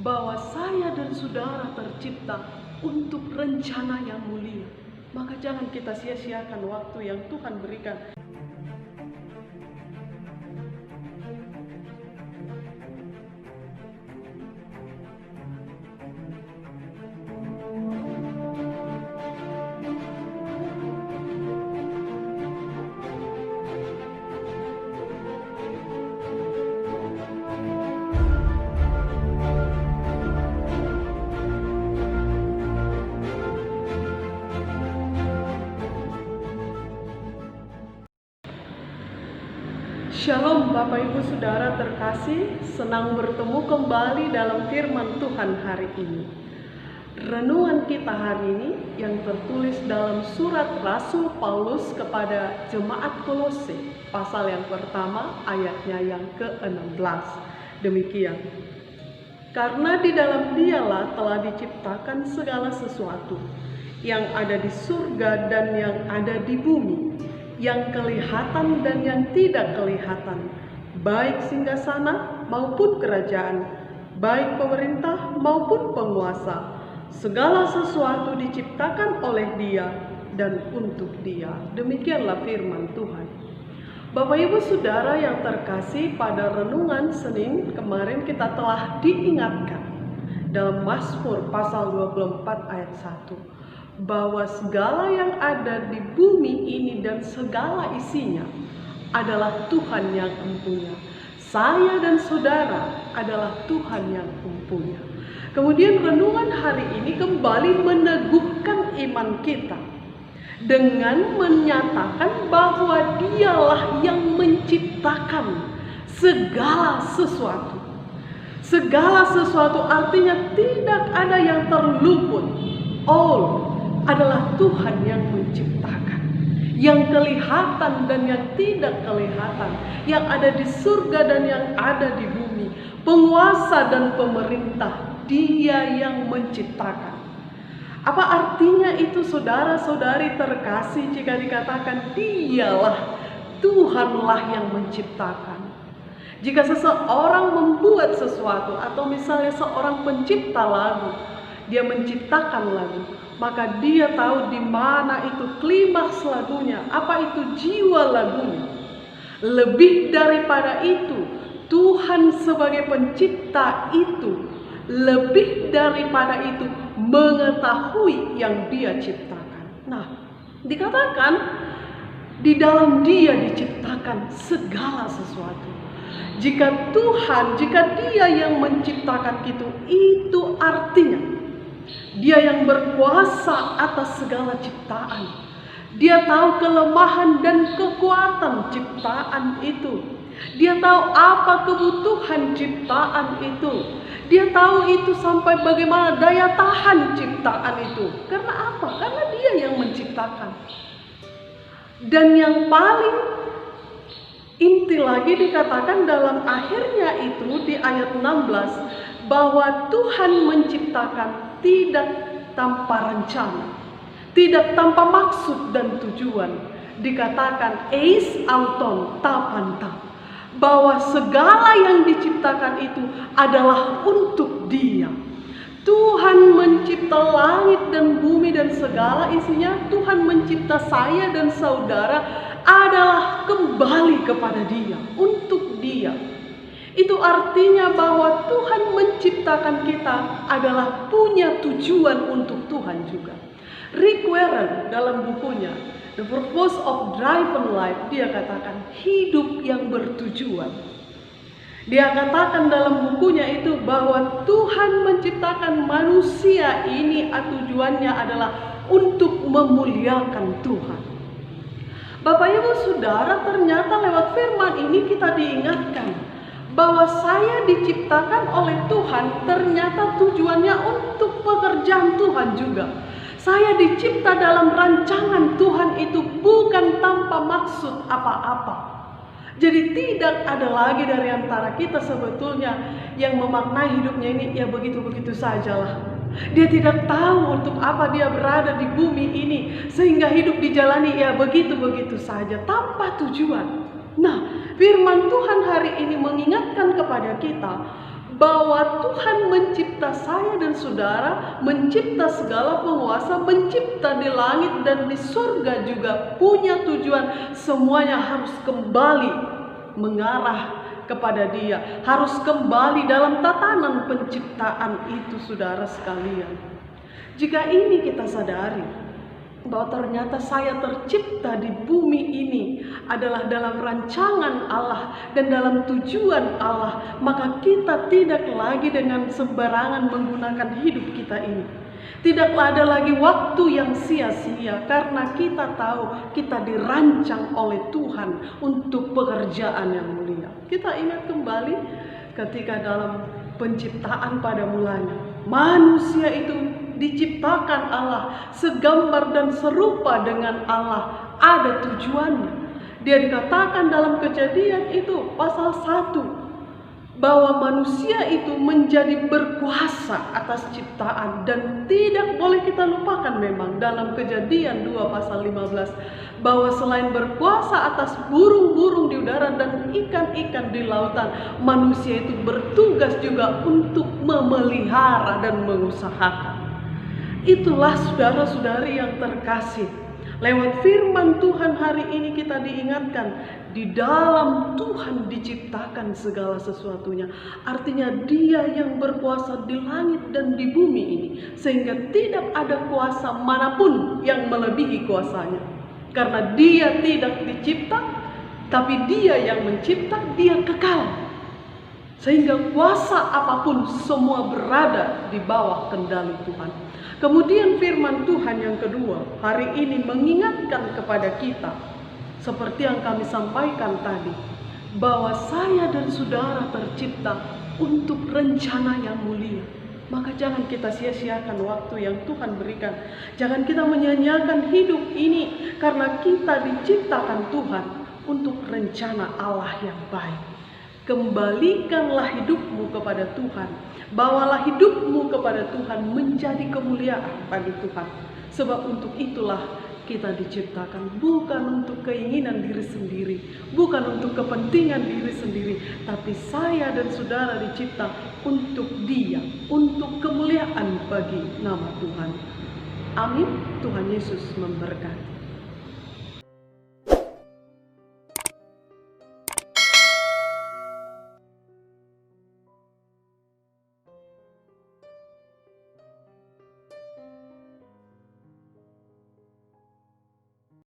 bahwa saya dan saudara tercipta untuk rencana yang mulia. Maka jangan kita sia-siakan waktu yang Tuhan berikan. Shalom Bapak Ibu Saudara terkasih, senang bertemu kembali dalam firman Tuhan hari ini. Renungan kita hari ini yang tertulis dalam surat Rasul Paulus kepada jemaat Kolose, pasal yang pertama ayatnya yang ke-16. Demikian. Karena di dalam Dialah telah diciptakan segala sesuatu, yang ada di surga dan yang ada di bumi, yang kelihatan dan yang tidak kelihatan, baik singgasana maupun kerajaan, baik pemerintah maupun penguasa. Segala sesuatu diciptakan oleh Dia dan untuk Dia. Demikianlah firman Tuhan. Bapak Ibu Saudara yang terkasih, pada renungan Senin kemarin kita telah diingatkan dalam Mazmur pasal 24 ayat 1 bahwa segala yang ada di bumi ini dan segala isinya adalah Tuhan yang mempunyai. Saya dan saudara adalah Tuhan yang mempunyai. Kemudian renungan hari ini kembali meneguhkan iman kita dengan menyatakan bahwa Dialah yang menciptakan segala sesuatu. Segala sesuatu artinya tidak ada yang terluput. All adalah Tuhan yang menciptakan, yang kelihatan dan yang tidak kelihatan, yang ada di surga dan yang ada di bumi, penguasa dan pemerintah, Dia yang menciptakan. Apa artinya itu saudara-saudari terkasih jika dikatakan Dialah, Tuhanlah yang menciptakan? Jika seseorang membuat sesuatu atau misalnya seorang pencipta lagu, dia menciptakan lagu, maka dia tahu di mana itu klimaks lagunya, apa itu jiwa lagunya. Lebih daripada itu, Tuhan sebagai pencipta itu, lebih daripada itu mengetahui yang Dia ciptakan. Nah, dikatakan di dalam Dia diciptakan segala sesuatu. Jika Dia yang menciptakan itu artinya Dia yang berkuasa atas segala ciptaan. Dia tahu kelemahan dan kekuatan ciptaan itu. Dia tahu apa kebutuhan ciptaan itu. Dia tahu itu sampai bagaimana daya tahan ciptaan itu. Karena apa? Karena Dia yang menciptakan. Dan yang paling inti lagi dikatakan dalam akhirnya itu di ayat 16 bahwa Tuhan menciptakan tidak tanpa rencana, tidak tanpa maksud dan tujuan. Dikatakan eis auton tapanta, bahwa segala yang diciptakan itu adalah untuk Dia. Tuhan mencipta langit dan bumi dan segala isinya. Tuhan mencipta saya dan saudara adalah kembali kepada Dia, untuk Dia. Itu artinya bahwa Tuhan menciptakan kita adalah punya tujuan untuk Tuhan juga. Rick Warren dalam bukunya The Purpose of Driven Life, dia katakan hidup yang bertujuan. Dia katakan dalam bukunya itu bahwa Tuhan menciptakan manusia ini tujuannya adalah untuk memuliakan Tuhan. Bapak Ibu Saudara, ternyata lewat firman ini kita diingatkan bahwa saya diciptakan oleh Tuhan, ternyata tujuannya untuk pekerjaan Tuhan juga. Saya dicipta dalam rancangan Tuhan itu bukan tanpa maksud apa-apa. Jadi tidak ada lagi dari antara kita sebetulnya yang memaknai hidupnya ini ya begitu-begitu sajalah. Dia tidak tahu untuk apa dia berada di bumi ini, sehingga hidup dijalani ya begitu-begitu saja tanpa tujuan. Nah, firman Tuhan hari ini mengingatkan kepada kita bahwa Tuhan mencipta saya dan saudara, mencipta segala penguasa, mencipta di langit dan di surga juga, punya tujuan semuanya harus kembali mengarah kepada Dia, harus kembali dalam tatanan penciptaan itu, saudara sekalian. Jika ini kita sadari bahwa ternyata saya tercipta di bumi ini adalah dalam rancangan Allah dan dalam tujuan Allah, maka kita tidak lagi dengan sembarangan menggunakan hidup kita ini. Tidaklah ada lagi waktu yang sia-sia, karena kita tahu kita dirancang oleh Tuhan untuk pekerjaan yang mulia. Kita ingat kembali ketika dalam penciptaan pada mulanya, manusia itu diciptakan Allah segambar dan serupa dengan Allah, ada tujuannya. Dia dikatakan dalam Kejadian itu pasal 1 bahwa manusia itu menjadi berkuasa atas ciptaan, dan tidak boleh kita lupakan memang dalam Kejadian 2 pasal 15 bahwa selain berkuasa atas burung-burung di udara dan ikan-ikan di lautan, manusia itu bertugas juga untuk memelihara dan mengusahakan. Itulah saudara-saudari yang terkasih, lewat firman Tuhan hari ini kita diingatkan, di dalam Tuhan diciptakan segala sesuatunya. Artinya Dia yang berkuasa di langit dan di bumi ini, sehingga tidak ada kuasa manapun yang melebihi kuasanya. Karena Dia tidak dicipta, tapi Dia yang mencipta, Dia kekal. Sehingga kuasa apapun semua berada di bawah kendali Tuhan. Kemudian firman Tuhan yang kedua hari ini mengingatkan kepada kita, seperti yang kami sampaikan tadi, bahwa saya dan saudara tercipta untuk rencana yang mulia. Maka jangan kita sia-siakan waktu yang Tuhan berikan. Jangan kita menyanyiakan hidup ini, karena kita diciptakan Tuhan untuk rencana Allah yang baik. Kembalikanlah hidupmu kepada Tuhan, bawalah hidupmu kepada Tuhan menjadi kemuliaan bagi Tuhan. Sebab untuk itulah kita diciptakan, bukan untuk keinginan diri sendiri, bukan untuk kepentingan diri sendiri, tapi saya dan saudara dicipta untuk Dia, untuk kemuliaan bagi nama Tuhan. Amin. Tuhan Yesus memberkati.